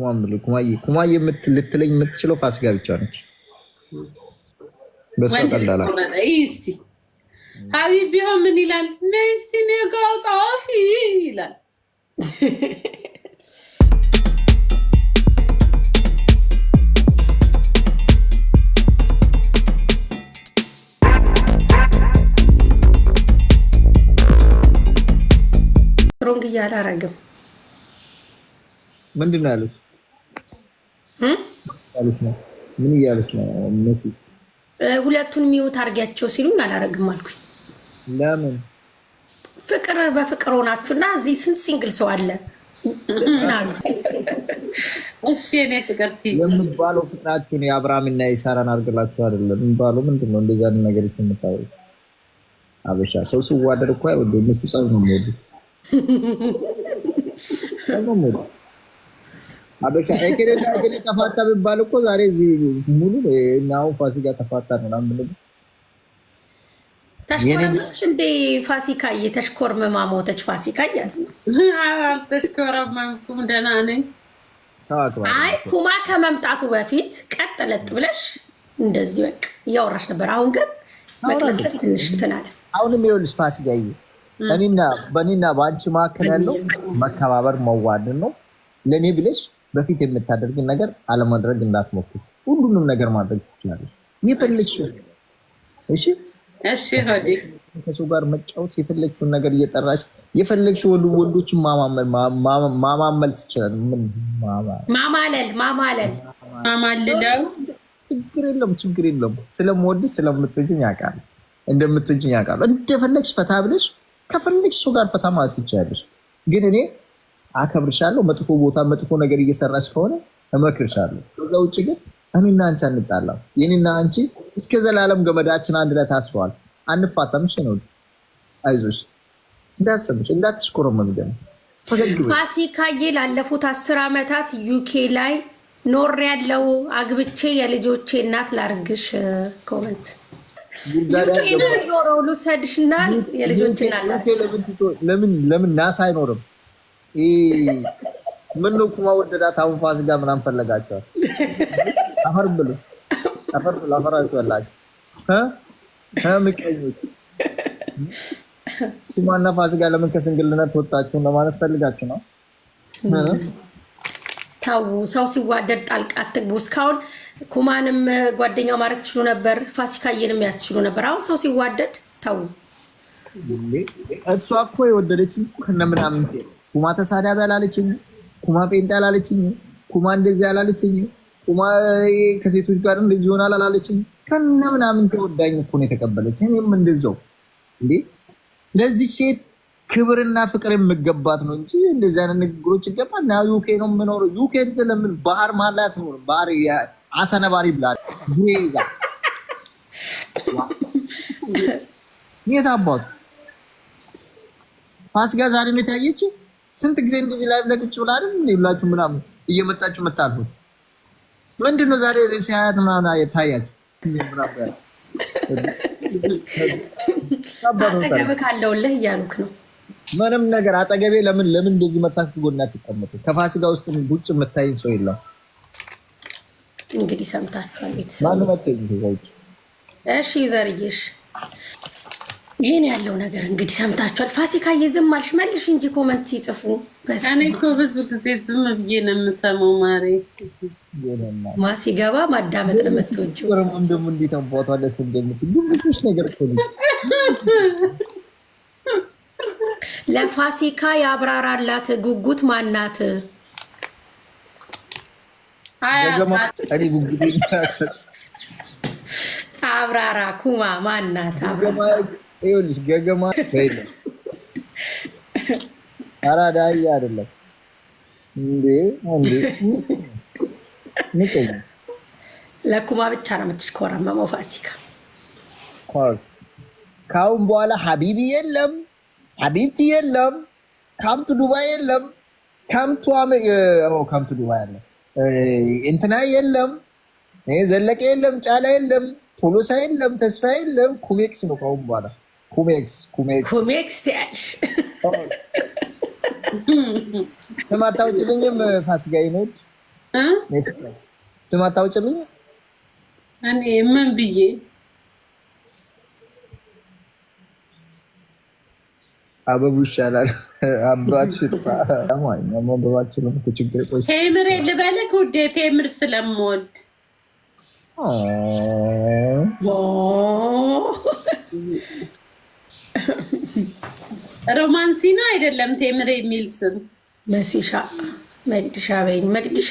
ኩማዬ ልትለኝ የምትችለው ፋሲካ ብቻ ነች። በሷ ቀላላ እስቲ ሀቢብ ቢሆን ምን ይላል? ነስቲ ኔጋ ጻፊ ይላል። ሮንግ እያላረግም ምንድን ነው ያለሽ? ምን እያለች ነው? ሁለቱን ሚውት አድርጊያቸው ሲሉኝ አላረግም አልኩኝ። ለምን? ፍቅር በፍቅር ሆናችሁና እዚህ ስንት ሲንግል ሰው አለ ትናሉ። እሺ እኔ ፍቅር የምባለው ፍቅራችሁን የአብርሃምና የሳራን አድርግላችሁ አይደለም የሚባለው። ምንድን ነው እንደዛ ነገሮች የምታወሩት? አበሻ ሰው ሲዋደድ እኮ አይወደውም። እነሱ ጸብ ነው የሚወዱት። አበሻ እከሌና እከሌ ተፋታ ቢባል እኮ ዛሬ እዚህ ሙሉ እናው ፋሲካ ተፋታ ነው ምናምን ተሽኮረመች እንደ ፋሲካ እየተሽኮርመማ ሞተች ፋሲካ እያሉ አልተሽኮረመምኩም፣ ደህና ነኝ። አይ ኩማ ከመምጣቱ በፊት ቀጥለጥ ብለሽ እንደዚህ በቃ እያወራሽ ነበር። አሁን ግን መቅለስለስ ትንሽ ትናለ። አሁንም ይኸውልሽ ፋሲካዬ በእኔና በአንቺ መካከል ያለው መከባበር መዋደድ ነው። ለእኔ ብለሽ በፊት የምታደርግን ነገር አለማድረግ እንዳትሞክር። ሁሉንም ነገር ማድረግ ትችላለሽ የፈለግሽው። እሺ እሺ ሆዴ ከሰው ጋር መጫወት የፈለግሽውን ነገር እየጠራሽ የፈለግሽው ወንዶችን ማማመል ትችላለሽ። ምን ማማለል ችግር የለም። ስለምወድሽ ስለምትወጂኝ ያውቃል፣ እንደምትወጂኝ ያውቃል። እንደፈለግሽ ፈታ ብለሽ ከፈለግሽ ሰው ጋር ፈታ ማለት ትችላለሽ። ግን እኔ አከብርሻለሁ። መጥፎ ቦታ መጥፎ ነገር እየሰራች ከሆነ እመክርሻለሁ። ከዛ ውጭ ግን እኔና አንቺ አንጣላም። የኔና አንቺ እስከ ዘላለም ገመዳችን አንድ ላይ ታስሯል። አንፋታም። እሺ ነው። አይዞሽ፣ እንዳትሰምሽ፣ እንዳትሽኮረመም። ደግሞ ፋሲካዬ ላለፉት 10 ዓመታት ዩኬ ላይ ኖር ያለው አግብቼ የልጆቼ እናት ላርግሽ። ኮመንት ኖረው ልውሰድሽና የልጆቼ እናት ለምን ናሳ አይኖርም? ምን ነው ኩማ ወደዳት። አሁን ፋሲካ ምናምን ፈለጋቸዋል። አፈር ብሉ አፈራችሁ ያላችሁ ምቀኞች። ኩማና ፋሲካ ለምን ከስንግልነት ወጣችሁ ለማለት ፈልጋችሁ ነው? ታው ሰው ሲዋደድ ጣልቃ አትግቡ። እስካሁን ኩማንም ጓደኛው ማድረግ ትችሉ ነበር፣ ፋሲካዬንም ያስችሉ ነበር። አሁን ሰው ሲዋደድ ታው እሷ እኮ የወደደችኝ ከነምናምን ኩማ ተሳዳቢ አላለችኝ፣ ኩማ ጴንጤ አላለችኝ፣ ኩማ እንደዚህ አላለችኝ፣ ኩማ ከሴቶች ጋር እንደዚህ ይሆናል አላለችኝ። ከነምናምን ተወዳኝ እኮ ነው የተቀበለች። እኔም እንደዛው እንዴ ለዚህ ሴት ክብርና ፍቅር የምገባት ነው እንጂ እንደዚህ አይነት ንግግሮች ይገባል። እና ዩኬ ነው የምኖረው። ዩኬ ለምን ባህር ማለት ነው? ባህር አሰነባሪ ብላል ጉሬዛ የት አባቱ ፋሲካ ዛሬ ነው የታየች። ስንት ጊዜ እንደዚህ ላይ ለቅጭ ብላ አይደል ይብላችሁ ምናምን እየመጣችሁ መጣልኩት። ምንድነው ዛሬ ሲያያት ምናምን የታያችሁ? አጠገብ ካለውልህ እያሉክ ነው። ምንም ነገር አጠገቤ ለምን እንደዚህ መታክ ጎና ተቀመጡ። ከፋሲካ ውስጥ ጉጭ የምታይኝ ሰው የለም። እንግዲህ ሰምታችኋል ቤተሰብ። ማን መጥተኝ ይዘውጭ? እሺ ዘርዬሽ ይሄን ያለው ነገር እንግዲህ ሰምታችኋል። ፋሲካ ዝም አልሽ መልሽ እንጂ ኮመንት ሲጽፉ እኔ እኮ ብዙ ጊዜ ዝም ብዬ ነው የምሰማው። ማሬ ሲገባ ማዳመጥ ነው የምትወጂው። ወረም ደግሞ እንዴት አንቧቷ ደስ እንደምትል ብዙ ነገር እኮ ለፋሲካ ያብራራላት ጉጉት ማናት? እኔ ጉጉት አብራራ ኩማ ማናት? ይኸውልሽ ገገማ አይደለም አራዳይ አይደለም እንዴ ለኩማ ብቻ ነው የምትሽኮረመመው ፋሲካ። ካሁን በኋላ ሀቢቢ የለም፣ ሀቢብቲ የለም፣ ካምቱ ዱባይ የለም፣ ካምቱ ዱባይ አለ እንትና የለም፣ ዘለቀ የለም፣ ጫላ የለም፣ ቶሎሳ የለም፣ ተስፋ የለም። ኩሜክስ ነው ካሁን በኋላ ኩሜክስ ትያለሽ። ተማታውጭልኝም ፋሲካዬ ነው ስም አታውጭልኝ? እኔ ምን ብዬ አበቡ ይሻላል። አባት ሽጥፋ ማንበባችንም ችግር ቆይ ቴምር ልበልክ ውዴ፣ ቴምር ስለምወድ ሮማንሲ ነው አይደለም? ቴምር የሚል ስም መሲሻ መቅድሻ በይኝ። መቅድሻ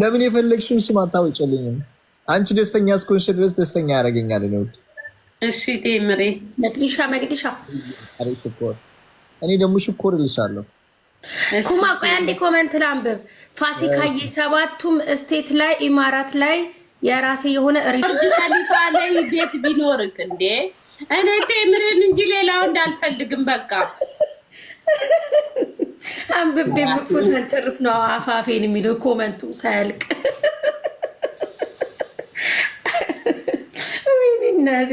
ለምን የፈለግሽውን ስም አታውጭልኝም? አንቺ ደስተኛ እስኮንሽ ድረስ ደስተኛ ያደርገኛል ነው። እሺ ቴምሬ መቅድሻ መቅድሻ። እኔ ደግሞ ሽኮር እልሻለሁ። ኩማ ቆይ አንዴ ኮመንት ላንብብ። ፋሲካዬ ሰባቱም ስቴት ላይ ኢማራት ላይ የራሴ የሆነ ሪጅታሊፋ ላይ ቤት ቢኖርክ እንዴ እኔ ቴምሬን እንጂ ሌላው እንዳልፈልግም በቃ አንብቤ ሙትወሰን ጨርስ ነው አፋፌን የሚለው ኮመንቱ ሳያልቅ ወይኔ እናቴ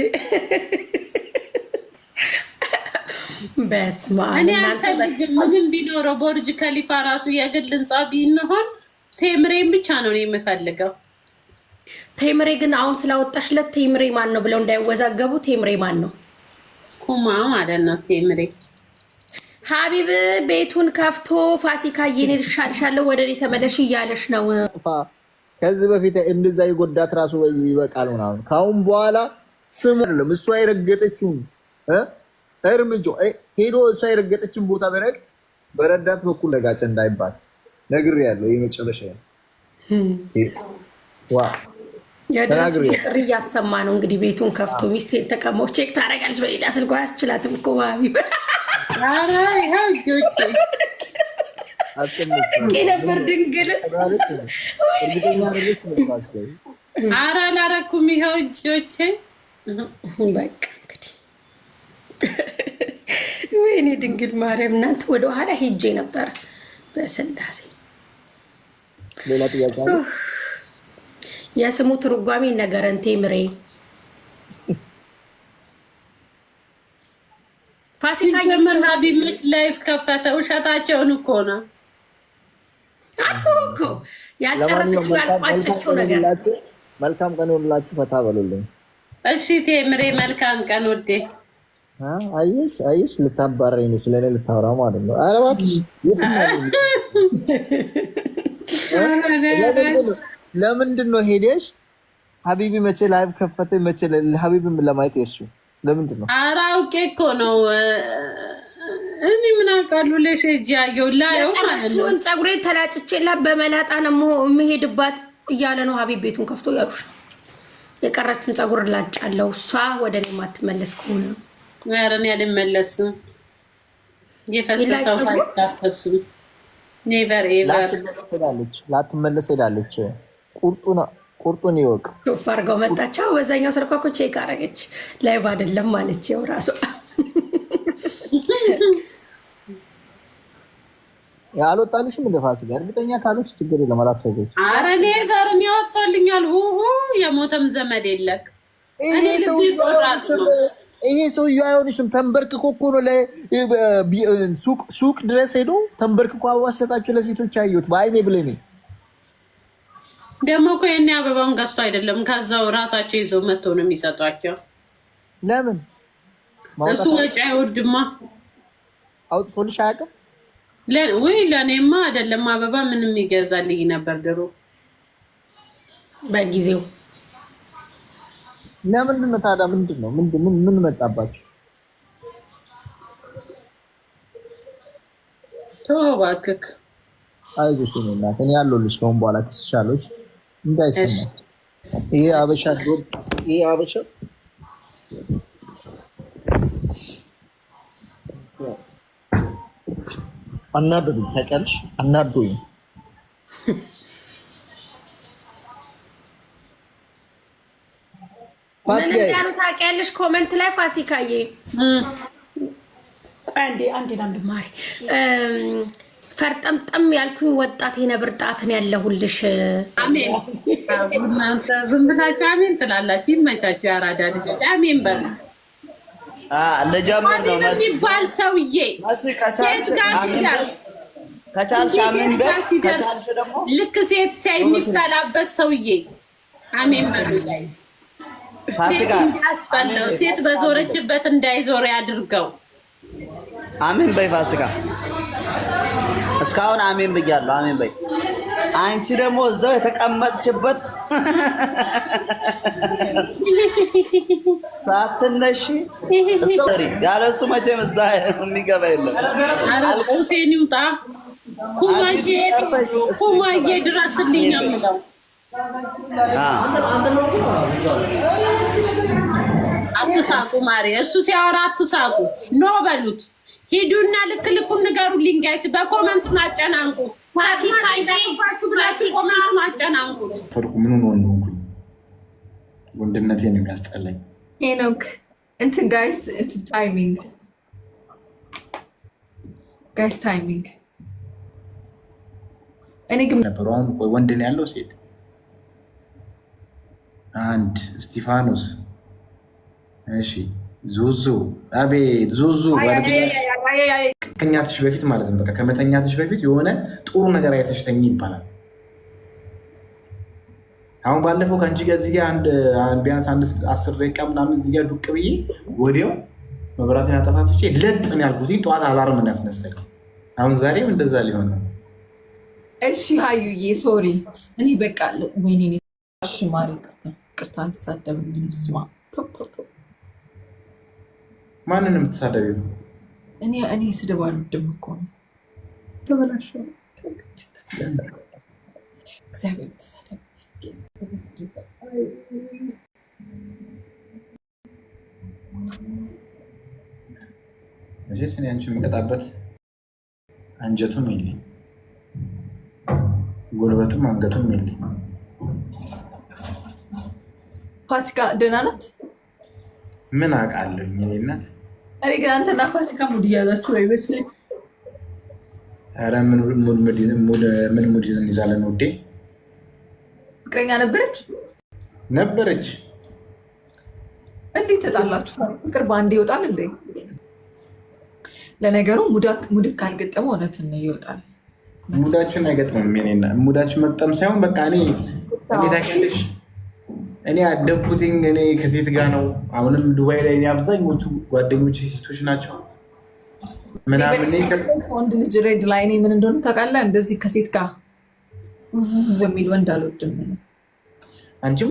በስማ እኔ አልፈልግም። ምንም ቢኖረው ቦርጅ ከሊፋ ራሱ የግል ህንፃ ቢሆን ቴምሬን ብቻ ነው የምፈልገው። ቴምሬ ግን አሁን ስላወጣሽለት ቴምሬ ማን ነው ብለው እንዳይወዛገቡ ቴምሬ ማን ነው? ኩማ ማለት ነው ቴምሬ። ሀቢብ ቤቱን ከፍቶ ፋሲካዬን ልሻልሻለሁ ወደ እኔ ተመለሽ እያለሽ ነው። ከዚህ በፊት እንደዛ የጎዳት ራሱ ወይ ይበቃል ምናምን። ካሁን በኋላ ስሙ አይደለም እሷ የረገጠችውን እርምጃ ሄዶ እሷ የረገጠችን ቦታ በረግጥ በረዳት በኩል ለጋጨ እንዳይባል ነግሬያለሁ። የመጨረሻ የድረሱ ጥሪ እያሰማ ነው እንግዲህ። ቤቱን ከፍቶ ሚስቴን ተቀመው ቼክ ታደርጋለች። በሌላ ስልኳ አያስችላትም እኮ ሀቢብ ነበር ድንግል ኧረ አላረኩም። ይኸው እጆቼ በቃ እንግዲህ ወይኔ ድንግል ማርያም እናንተ ወደኋላ ሄጄ ነበረ በስላሴ። ሌላ ጥያቄ አለ? የስሙ ትርጓሜ ነገረን ቴምሬ። ፋሲካ የመና ቢመች ላይፍ ከፈተ። ውሸታቸውን እኮ ነው እኮ ያልጨረሰችው ያልቋጨችው ነገር። መልካም ቀን ሁላችሁ፣ ፈታ በሉልኝ። እሺ ቴምሬ መልካም ቀን ወዴ። አየሽ ልታባረኝ ነው፣ ስለኔ ልታወራ ማለት ነው። ኧረ እባክሽ ለምንድን ነው ሄደሽ ሀቢቢ መቼ ላይቭ ከፈተ? መቼ ሀቢብን ለማየት የርሽው ለምንድን ነው? ኧረ አውቄ እኮ ነው። እኔ ምን አውቃለሁ? ለሽ እጂ ያየው ላየው ማለት ነው። ፀጉሬን ተላጭቼላ በመላጣ ነው የምሄድባት እያለ ነው ሀቢብ ቤቱን ከፍቶ ያሉሽ። የቀረችን ፀጉር ላጫለው እሷ ወደ እኔ የማትመለስ ከሆነ ኧረ እኔ አልመለስም። የፈሰሰው አይታፈስም። ኔቨር ኤቨር ላትመለስ ሄዳለች። ቁርጡን ይወቅ። ሾፍ አድርገው መጣቸው። በዛኛው ስልኳ እኮ ቼክ አደረገች። ላይቭ አይደለም ማለች። ያው ራሷ አልወጣልሽም እንደ ፋሲካ። እርግጠኛ ካሎች ችግር የለም አላስፈገች። ኧረ ኔቨር እኔ ወጥቶልኛል። የሞተም ዘመድ የለክ። ይሄ ሰውዬው አይሆንሽም። ተንበርክኮ እኮ ነው ሱቅ ድረስ ሄዶ ተንበርክኮ አበባ ሰጣችሁ ለሴቶች ያየሁት በአይኔ ብለኔ። ደግሞ እኮ የኔ አበባውን ገዝቶ አይደለም ከዛው ራሳቸው ይዘው መጥተው ነው የሚሰጧቸው። ለምን እሱ ወጪ አይወድማ። አውጥቶልሽ አያውቅም? ወይ ለእኔማ አይደለም አበባ ምንም ይገዛልኝ ነበር ድሮ በጊዜው። ለምንድን ነው ታዲያ? ምንድን ነው ምን መጣባችሁ? ተው እባክህ። አይዞሽ ነው እናት፣ እኔ ያለሁልሽ። ከአሁን በኋላ ትስሻለሽ እንዳይሰማሽ። ይሄ አበሻ አናዶኝ ታውቂያለሽ? አናዶኝ ምን እንዳሉ ታውቂያለሽ? ኮመንት ላይ ፋሲካዬ አንዴ ላንብብ ማሪ። ፈርጠምጠም ያልኩኝ ወጣት የነብር ጣትን ያለሁልሽ። አሜን። እናንተ ዝም ብላችሁ አሜን ትላላችሁ። ይመቻችሁ። ያራዳ ልጅ አሜን በል። ለጀመር ነው የሚባል ሰውዬ ኬት ጋር ሲደርስ ከቻልሽ አሜን በይ። ከቻልሽ ደግሞ ልክ ሴት ሲያይ የሚፈላበት ሰውዬ አሜን በሉ ጋይስ። ፋሲካ ሴት በዞረችበት እንዳይዞር ያድርገው። አሜን በይ ፋሲካ። እስካሁን አሜን ብያለሁ። አሜን በይ። አንቺ ደግሞ እዛው የተቀመጥሽበት ሳትነሺ ያለሱ መቼም እዛ የሚገባ የለም። ሁሴን ይውጣ። ኩማዬ ድረስልኝ ነው የምለው። አትሳቁ ማሪ፣ እሱ ሲያወራ አትሳቁ። ኖ በሉት። ሂዱና ልክ ልኩን ንገሩልኝ ጋይስ። በኮመንቱን አጨናንቁ። ፋሲካባችሁ ብላችሁ ኮመንቱን አጨናንቁት። ፈርቁ ምን ሆኖ ነው ወንድነቴ ነው የሚያስጠላኝ። ሄኖክ እንትን ጋይስ እንትን ታይሚንግ ጋይስ ታይሚንግ እኔ ግን ነበር። አሁን ወንድ ነው ያለው ሴት አንድ እስጢፋኖስ፣ እሺ ዙዙ፣ አቤት ዙዙ። ከመተኛትሽ በፊት ማለት ነው። በቃ ከመተኛትሽ በፊት የሆነ ጥሩ ነገር አይተሽ ተኝ ይባላል። አሁን ባለፈው ከአንቺ ጋር እዚህ ጋር ቢያንስ 10 ደቂቃ ምናምን እዚህ ጋር ዱቅ ብዬ ወዲያው መብራትን ያጠፋፍቼ ለጥ ነው ያልኩት። ጠዋት አላርም እንዳስነሳኝ። አሁን ዛሬም እንደዛ ሊሆን ነው። እሺ ሀዩዬ ሶሪ። እኔ በቃ ወይኔ እሺ ማሪ ቅርታ አልሳደብም። ስማ ማንን የምትሳደቢው? እኔ ስድብ አልወድም እኮ ነው። ተበላሽ እግዚአብሔር ተሳደብ። መቼስ እኔ አንቺን የምቀጣበት አንጀቱም የለኝ፣ ጉልበቱም አንገቱም የለኝ። ፋሲካ ደህና ናት? ምን አውቃለሁ እኔ እናት። እኔ ግን አንተና ፋሲካ ሙድ እያዛችሁ ነው ይመስለኝ። ኧረ ምን ሙድ እንይዛለን ውዴ። ፍቅረኛ ነበረች። እንዴት ተጣላችሁ? ፍቅር በአንድ ይወጣል እንዴ? ለነገሩ ሙድ ካልገጠመ እውነትን ይወጣል። ሙዳችን አይገጥምም። ኔና ሙዳችን መግጠም ሳይሆን በቃ እኔ ታውቂያለሽ፣ እኔ ያደግኩትኝ እኔ ከሴት ጋር ነው። አሁንም ዱባይ ላይ አብዛኞቹ ጓደኞች ሴቶች ናቸው ምናምን። ወንድ ልጅ ሬድ ላይ እኔ ምን እንደሆነ ታውቃለህ? እንደዚህ ከሴት ጋር የሚል ወንድ አልወድም። አንቺም